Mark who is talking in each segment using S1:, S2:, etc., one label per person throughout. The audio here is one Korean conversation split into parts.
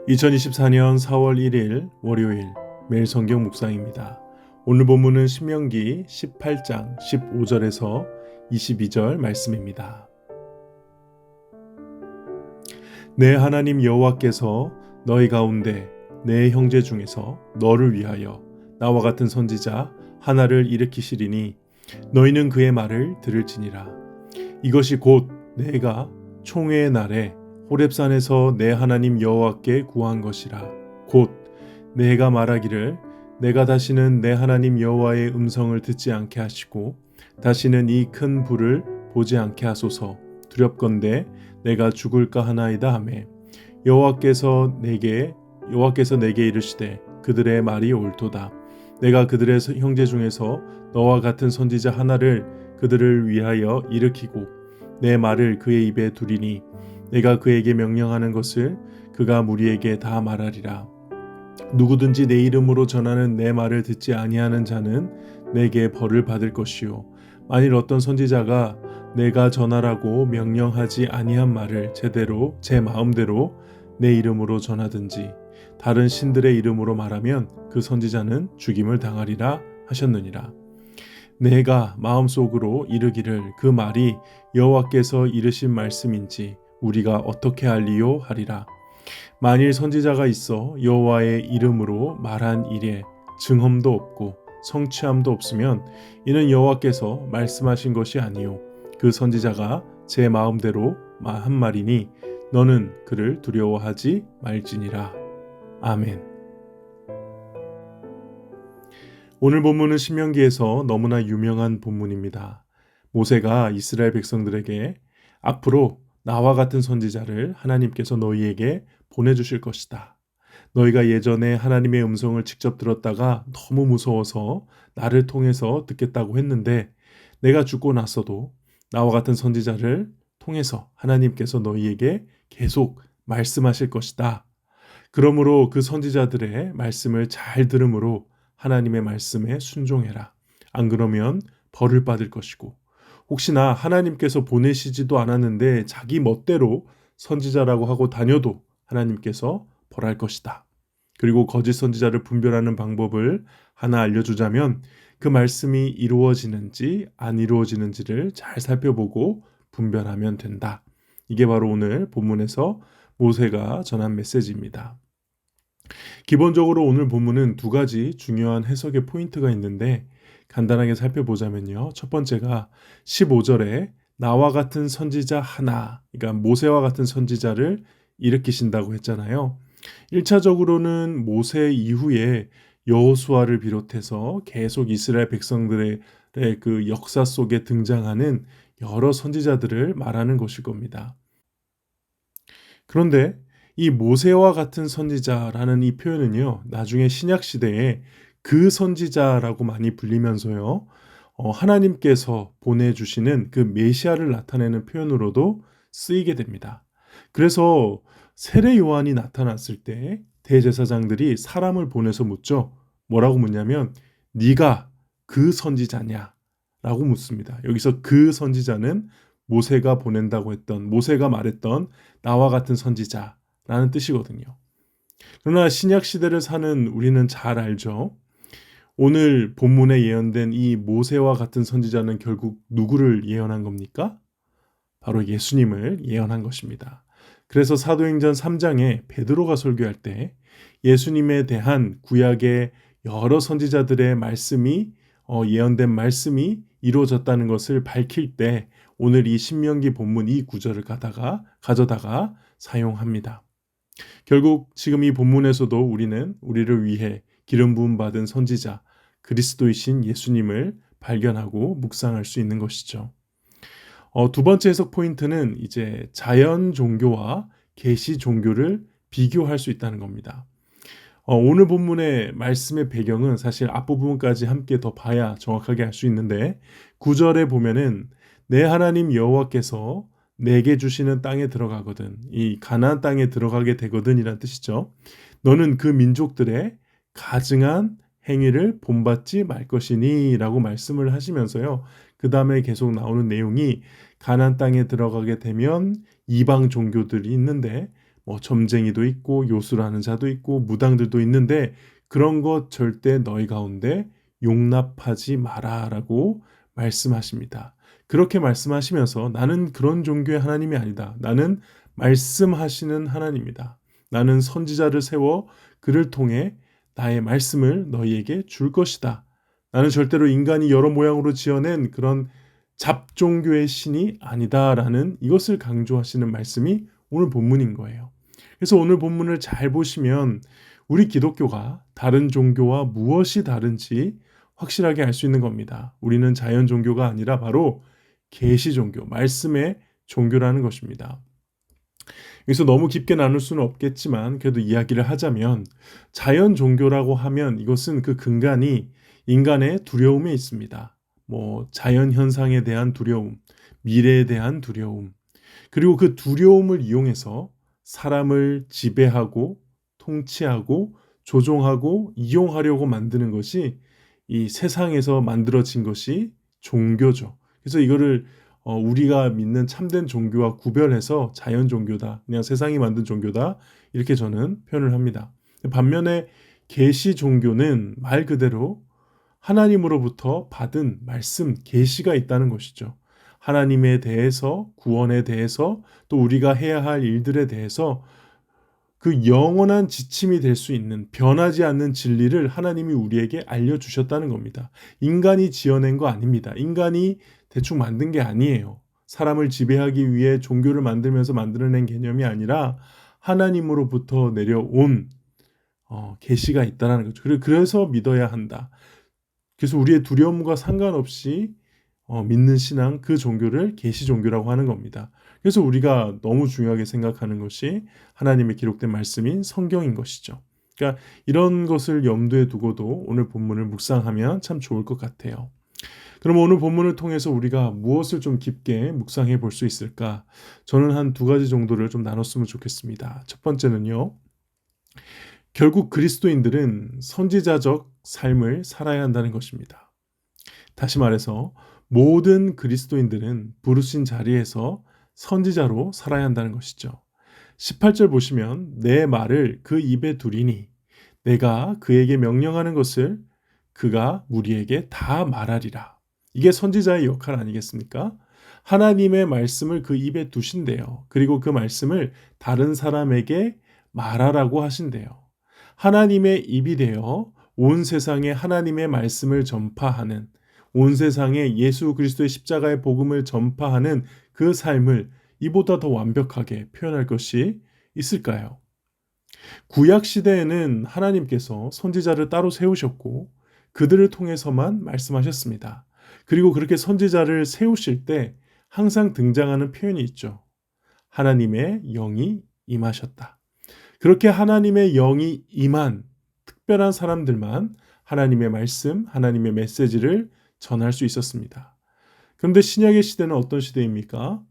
S1: 2024년 4월 1일 월요일 매일 성경 묵상입니다. 오늘 본문은 신명기 18장 15절에서 22절 말씀입니다. 내 하나님 여호와께서 너희 가운데 내 형제 중에서 너를 위하여 나와 같은 선지자 하나를 일으키시리니 너희는 그의 말을 들을지니라. 이것이 곧 내가 총회의 날에 호렙산에서 내 하나님 여호와께 구한 것이라. 곧 내가 말하기를 내가 다시는 내 하나님 여호와의 음성을 듣지 않게 하시고 다시는 이 큰 불을 보지 않게 하소서. 두렵건대 내가 죽을까 하나이다 하매 여호와께서 내게 이르시되 그들의 말이 옳도다. 내가 그들의 형제 중에서 너와 같은 선지자 하나를 그들을 위하여 일으키고 내 말을 그의 입에 두리니 내가 그에게 명령하는 것을 그가 무리에게 다 말하리라. 누구든지 내 이름으로 전하는 내 말을 듣지 아니하는 자는 내게 벌을 받을 것이요 만일 어떤 선지자가 내가 전하라고 명령하지 아니한 말을 제대로 제 마음대로 내 이름으로 전하든지 다른 신들의 이름으로 말하면 그 선지자는 죽임을 당하리라 하셨느니라. 내가 마음속으로 이르기를 그 말이 여호와께서 이르신 말씀인지 우리가 어떻게 알리요 하리라. 만일 선지자가 있어 여호와의 이름으로 말한 일에 증험도 없고 성취함도 없으면 이는 여호와께서 말씀하신 것이 아니요 그 선지자가 제 마음대로 한 말이니 너는 그를 두려워하지 말지니라. 아멘. 오늘 본문은 신명기에서 너무나 유명한 본문입니다. 모세가 이스라엘 백성들에게 앞으로 나와 같은 선지자를 하나님께서 너희에게 보내주실 것이다. 너희가 예전에 하나님의 음성을 직접 들었다가 너무 무서워서 나를 통해서 듣겠다고 했는데 내가 죽고 나서도 나와 같은 선지자를 통해서 하나님께서 너희에게 계속 말씀하실 것이다. 그러므로 그 선지자들의 말씀을 잘 들음으로 하나님의 말씀에 순종해라. 안 그러면 벌을 받을 것이고 혹시나 하나님께서 보내시지도 않았는데 자기 멋대로 선지자라고 하고 다녀도 하나님께서 벌할 것이다. 그리고 거짓 선지자를 분별하는 방법을 하나 알려주자면 그 말씀이 이루어지는지 안 이루어지는지를 잘 살펴보고 분별하면 된다. 이게 바로 오늘 본문에서 모세가 전한 메시지입니다. 기본적으로 오늘 본문은 두 가지 중요한 해석의 포인트가 있는데 간단하게 살펴보자면요. 첫 번째가 15절에 나와 같은 선지자 하나, 그러니까 모세와 같은 선지자를 일으키신다고 했잖아요. 1차적으로는 모세 이후에 여호수아를 비롯해서 계속 이스라엘 백성들의 그 역사 속에 등장하는 여러 선지자들을 말하는 것일 겁니다. 그런데 이 모세와 같은 선지자라는 이 표현은요, 나중에 신약 시대에 그 선지자라고 많이 불리면서요, 하나님께서 보내주시는 그 메시아를 나타내는 표현으로도 쓰이게 됩니다. 그래서 세례 요한이 나타났을 때 대제사장들이 사람을 보내서 묻죠. 뭐라고 묻냐면 네가 그 선지자냐? 라고 묻습니다. 여기서 그 선지자는 모세가 보낸다고 했던, 모세가 말했던 나와 같은 선지자라는 뜻이거든요. 그러나 신약 시대를 사는 우리는 잘 알죠. 오늘 본문에 예언된 이 모세와 같은 선지자는 결국 누구를 예언한 겁니까? 바로 예수님을 예언한 것입니다. 그래서 사도행전 3장에 베드로가 설교할 때 예수님에 대한 구약의 여러 선지자들의 말씀이 예언된 말씀이 이루어졌다는 것을 밝힐 때 오늘 이 신명기 본문 이 구절을 가져다가 사용합니다. 결국 지금 이 본문에서도 우리는 우리를 위해 기름 부음 받은 선지자 그리스도이신 예수님을 발견하고 묵상할 수 있는 것이죠. 두 번째 해석 포인트는 이제 자연 종교와 계시 종교를 비교할 수 있다는 겁니다. 오늘 본문의 말씀의 배경은 사실 앞부분까지 함께 더 봐야 정확하게 알 수 있는데 9절에 보면은 내 하나님 여호와께서 내게 주시는 땅에 들어가거든. 이 가나안 땅에 들어가게 되거든 이란 뜻이죠. 너는 그 민족들의 가증한 행위를 본받지 말 것이니 라고 말씀을 하시면서요. 그 다음에 계속 나오는 내용이 가나안 땅에 들어가게 되면 이방 종교들이 있는데 뭐 점쟁이도 있고 요술하는 자도 있고 무당들도 있는데 그런 것 절대 너희 가운데 용납하지 마라라고 말씀하십니다. 그렇게 말씀하시면서 나는 그런 종교의 하나님이 아니다. 나는 말씀하시는 하나님이다. 나는 선지자를 세워 그를 통해 나의 말씀을 너희에게 줄 것이다. 나는 절대로 인간이 여러 모양으로 지어낸 그런 잡종교의 신이 아니다라는 이것을 강조하시는 말씀이 오늘 본문인 거예요. 그래서 오늘 본문을 잘 보시면 우리 기독교가 다른 종교와 무엇이 다른지 확실하게 알 수 있는 겁니다. 우리는 자연 종교가 아니라 바로 계시 종교, 말씀의 종교라는 것입니다. 여기서 너무 깊게 나눌 수는 없겠지만 그래도 이야기를 하자면 자연 종교라고 하면 이것은 그 근간이 인간의 두려움에 있습니다. 뭐 자연 현상에 대한 두려움, 미래에 대한 두려움, 그리고 그 두려움을 이용해서 사람을 지배하고 통치하고 조종하고 이용하려고 만드는 것이 이 세상에서 만들어진 것이 종교죠. 그래서 이거를 우리가 믿는 참된 종교와 구별해서 자연 종교다, 그냥 세상이 만든 종교다 이렇게 저는 표현을 합니다. 반면에 계시 종교는 말 그대로 하나님으로부터 받은 말씀, 계시가 있다는 것이죠. 하나님에 대해서, 구원에 대해서, 또 우리가 해야 할 일들에 대해서 그 영원한 지침이 될 수 있는 변하지 않는 진리를 하나님이 우리에게 알려주셨다는 겁니다. 인간이 지어낸 거 아닙니다. 인간이 대충 만든 게 아니에요. 사람을 지배하기 위해 종교를 만들면서 만들어낸 개념이 아니라 하나님으로부터 내려온 계시가 있다는 거죠. 그래서 믿어야 한다. 그래서 우리의 두려움과 상관없이 믿는 신앙, 그 종교를 계시 종교라고 하는 겁니다. 그래서 우리가 너무 중요하게 생각하는 것이 하나님의 기록된 말씀인 성경인 것이죠. 그러니까 이런 것을 염두에 두고도 오늘 본문을 묵상하면 참 좋을 것 같아요. 그럼 오늘 본문을 통해서 우리가 무엇을 좀 깊게 묵상해 볼 수 있을까? 저는 한 두 가지 정도를 좀 나눴으면 좋겠습니다. 첫 번째는요. 결국 그리스도인들은 선지자적 삶을 살아야 한다는 것입니다. 다시 말해서 모든 그리스도인들은 부르신 자리에서 선지자로 살아야 한다는 것이죠. 18절 보시면 내 말을 그 입에 두리니 내가 그에게 명령하는 것을 그가 우리에게 다 말하리라. 이게 선지자의 역할 아니겠습니까? 하나님의 말씀을 그 입에 두신대요. 그리고 그 말씀을 다른 사람에게 말하라고 하신대요. 하나님의 입이 되어 온 세상에 하나님의 말씀을 전파하는, 온 세상에 예수 그리스도의 십자가의 복음을 전파하는 그 삶을 이보다 더 완벽하게 표현할 것이 있을까요? 구약 시대에는 하나님께서 선지자를 따로 세우셨고 그들을 통해서만 말씀하셨습니다. 그리고 그렇게 선지자를 세우실 때 항상 등장하는 표현이 있죠. 하나님의 영이 임하셨다. 그렇게 하나님의 영이 임한 특별한 사람들만 하나님의 말씀, 하나님의 메시지를 전할 수 있었습니다. 그런데 신약의 시대는 어떤 시대입니까?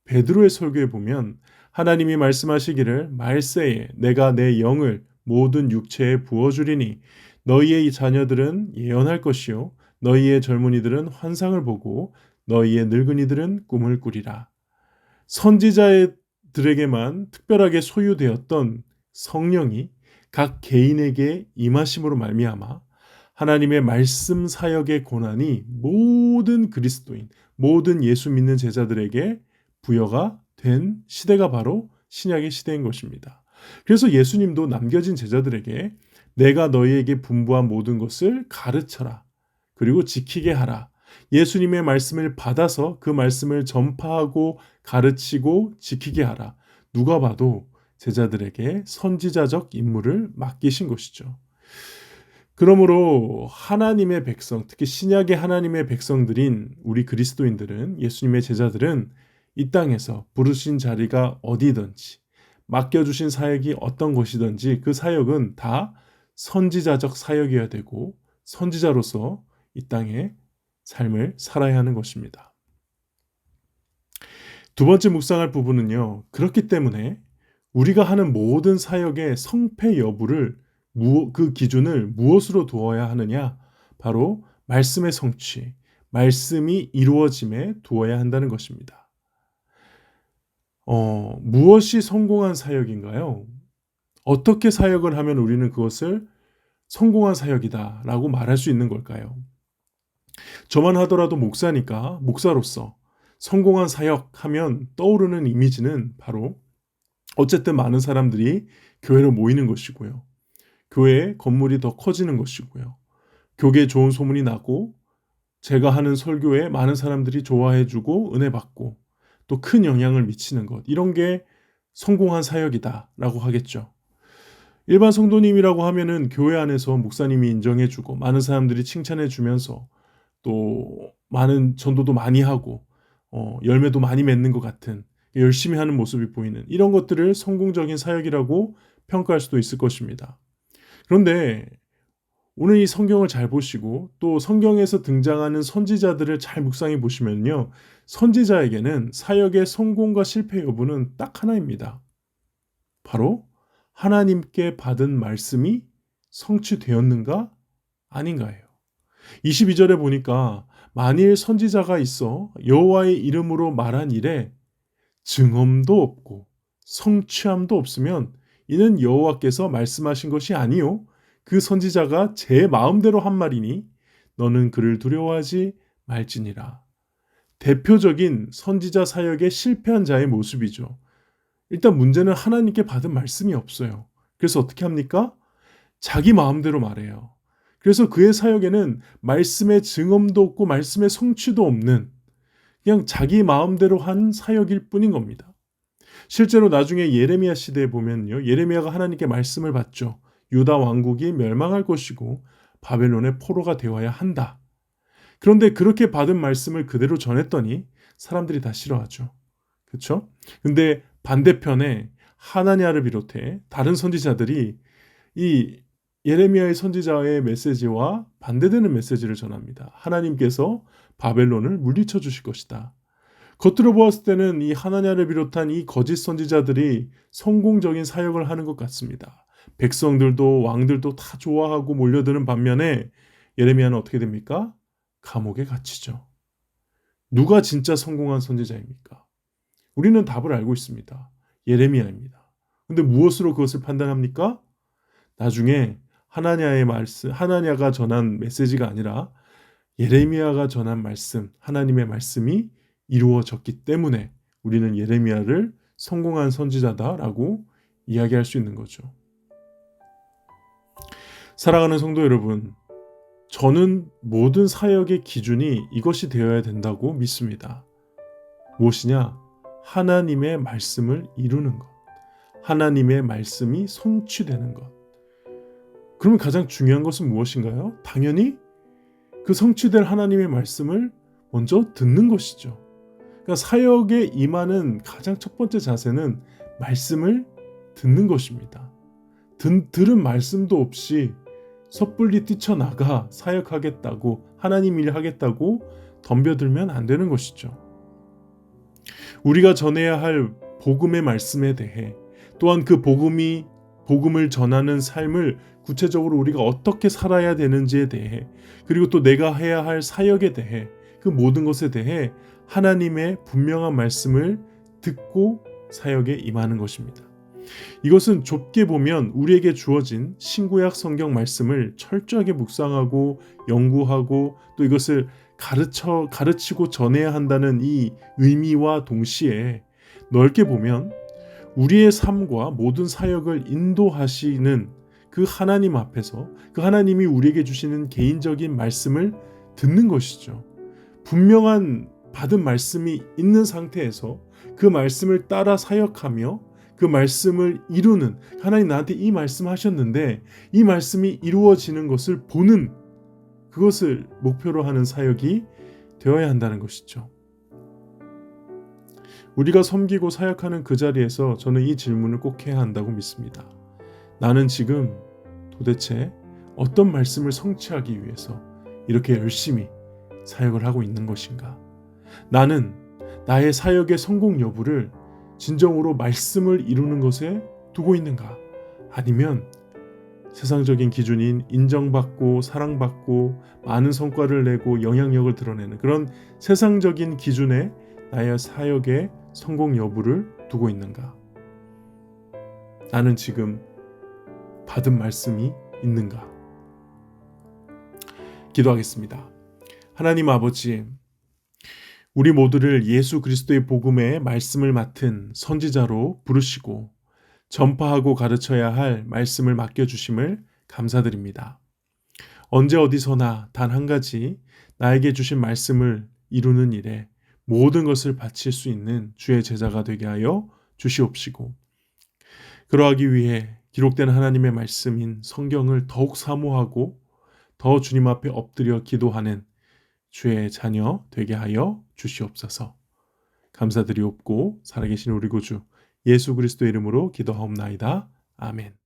S1: 베드로의 설교에 보면 하나님이 말씀하시기를 말세에 내가 내 영을 모든 육체에 부어주리니 너희의 자녀들은 예언할 것이요 너희의 젊은이들은 환상을 보고 너희의 늙은이들은 꿈을 꾸리라. 선지자들에게만 특별하게 소유되었던 성령이 각 개인에게 임하심으로 말미암아 하나님의 말씀 사역의 고난이 모든 그리스도인, 모든 예수 믿는 제자들에게 부여가 된 시대가 바로 신약의 시대인 것입니다. 그래서 예수님도 남겨진 제자들에게 내가 너희에게 분부한 모든 것을 가르쳐라. 그리고 지키게 하라. 예수님의 말씀을 받아서 그 말씀을 전파하고 가르치고 지키게 하라. 누가 봐도 제자들에게 선지자적 임무를 맡기신 것이죠. 그러므로 하나님의 백성, 특히 신약의 하나님의 백성들인 우리 그리스도인들은, 예수님의 제자들은 이 땅에서 부르신 자리가 어디든지 맡겨주신 사역이 어떤 것이든지 그 사역은 다 선지자적 사역이어야 되고 선지자로서 이 땅에 삶을 살아야 하는 것입니다. 두 번째 묵상할 부분은요. 그렇기 때문에 우리가 하는 모든 사역의 성패 여부를 그 기준을 무엇으로 두어야 하느냐? 바로 말씀의 성취, 말씀이 이루어짐에 두어야 한다는 것입니다. 무엇이 성공한 사역인가요? 어떻게 사역을 하면 우리는 그것을 성공한 사역이다라고 말할 수 있는 걸까요? 저만 하더라도 목사니까 목사로서 성공한 사역하면 떠오르는 이미지는 바로 어쨌든 많은 사람들이 교회로 모이는 것이고요. 교회의 건물이 더 커지는 것이고요. 교계에 좋은 소문이 나고 제가 하는 설교에 많은 사람들이 좋아해주고 은혜 받고 또 큰 영향을 미치는 것, 이런 게 성공한 사역이다라고 하겠죠. 일반 성도님이라고 하면은 교회 안에서 목사님이 인정해주고 많은 사람들이 칭찬해주면서 또 많은 전도도 많이 하고 열매도 많이 맺는 것 같은, 열심히 하는 모습이 보이는 이런 것들을 성공적인 사역이라고 평가할 수도 있을 것입니다. 그런데 오늘 이 성경을 잘 보시고 또 성경에서 등장하는 선지자들을 잘 묵상해 보시면요, 선지자에게는 사역의 성공과 실패 여부는 딱 하나입니다. 바로 하나님께 받은 말씀이 성취되었는가 아닌가예요. 22절에 보니까 만일 선지자가 있어 여호와의 이름으로 말한 일에 증언도 없고 성취함도 없으면 이는 여호와께서 말씀하신 것이 아니요 그 선지자가 제 마음대로 한 말이니 너는 그를 두려워하지 말지니라. 대표적인 선지자 사역에 실패한 자의 모습이죠. 일단 문제는 하나님께 받은 말씀이 없어요. 그래서 어떻게 합니까? 자기 마음대로 말해요. 그래서 그의 사역에는 말씀의 증언도 없고 말씀의 성취도 없는 그냥 자기 마음대로 한 사역일 뿐인 겁니다. 실제로 나중에 예레미야 시대에 보면요, 예레미야가 하나님께 말씀을 받죠. 유다 왕국이 멸망할 것이고 바벨론의 포로가 되어야 한다. 그런데 그렇게 받은 말씀을 그대로 전했더니 사람들이 다 싫어하죠. 그렇죠? 근데 반대편에 하나냐를 비롯해 다른 선지자들이 이 예레미야의 선지자의 메시지와 반대되는 메시지를 전합니다. 하나님께서 바벨론을 물리쳐 주실 것이다. 겉으로 보았을 때는 이 하나냐를 비롯한 이 거짓 선지자들이 성공적인 사역을 하는 것 같습니다. 백성들도 왕들도 다 좋아하고 몰려드는 반면에 예레미야는 어떻게 됩니까? 감옥에 갇히죠. 누가 진짜 성공한 선지자입니까? 우리는 답을 알고 있습니다. 예레미야입니다. 근데 무엇으로 그것을 판단합니까? 나중에 하나냐의 말씀, 하나냐가 전한 메시지가 아니라 예레미야가 전한 말씀, 하나님의 말씀이 이루어졌기 때문에 우리는 예레미야를 성공한 선지자다라고 이야기할 수 있는 거죠. 사랑하는 성도 여러분, 저는 모든 사역의 기준이 이것이 되어야 된다고 믿습니다. 무엇이냐? 하나님의 말씀을 이루는 것. 하나님의 말씀이 성취되는 것. 그러면 가장 중요한 것은 무엇인가요? 당연히 그 성취될 하나님의 말씀을 먼저 듣는 것이죠. 그러니까 사역에 임하는 가장 첫 번째 자세는 말씀을 듣는 것입니다. 들은 말씀도 없이 섣불리 뛰쳐나가 사역하겠다고, 하나님 일 하겠다고 덤벼들면 안 되는 것이죠. 우리가 전해야 할 복음의 말씀에 대해, 또한 그 복음을 전하는 삶을 구체적으로 우리가 어떻게 살아야 되는지에 대해, 그리고 또 내가 해야 할 사역에 대해, 그 모든 것에 대해 하나님의 분명한 말씀을 듣고 사역에 임하는 것입니다. 이것은 좁게 보면 우리에게 주어진 신구약 성경 말씀을 철저하게 묵상하고 연구하고 또 이것을 가르치고 전해야 한다는 이 의미와 동시에 넓게 보면 우리의 삶과 모든 사역을 인도하시는 그 하나님 앞에서 그 하나님이 우리에게 주시는 개인적인 말씀을 듣는 것이죠. 분명한 받은 말씀이 있는 상태에서 그 말씀을 따라 사역하며 그 말씀을 이루는, 하나님 나한테 이 말씀 하셨는데 이 말씀이 이루어지는 것을 보는, 그것을 목표로 하는 사역이 되어야 한다는 것이죠. 우리가 섬기고 사역하는 그 자리에서 저는 이 질문을 꼭 해야 한다고 믿습니다. 나는 지금 도대체 어떤 말씀을 성취하기 위해서 이렇게 열심히 사역을 하고 있는 것인가? 나는 나의 사역의 성공 여부를 진정으로 말씀을 이루는 것에 두고 있는가? 아니면 세상적인 기준인 인정받고 사랑받고 많은 성과를 내고 영향력을 드러내는 그런 세상적인 기준에 나의 사역의 성공 여부를 두고 있는가? 나는 지금 받은 말씀이 있는가? 기도하겠습니다. 하나님 아버지, 우리 모두를 예수 그리스도의 복음의 말씀을 맡은 선지자로 부르시고 전파하고 가르쳐야 할 말씀을 맡겨주심을 감사드립니다. 언제 어디서나 단 한 가지 나에게 주신 말씀을 이루는 일에 모든 것을 바칠 수 있는 주의 제자가 되게 하여 주시옵시고, 그러하기 위해 기록된 하나님의 말씀인 성경을 더욱 사모하고 더 주님 앞에 엎드려 기도하는 주의 자녀 되게 하여 주시옵소서. 감사드리옵고 살아계신 우리 구주 예수 그리스도의 이름으로 기도하옵나이다. 아멘.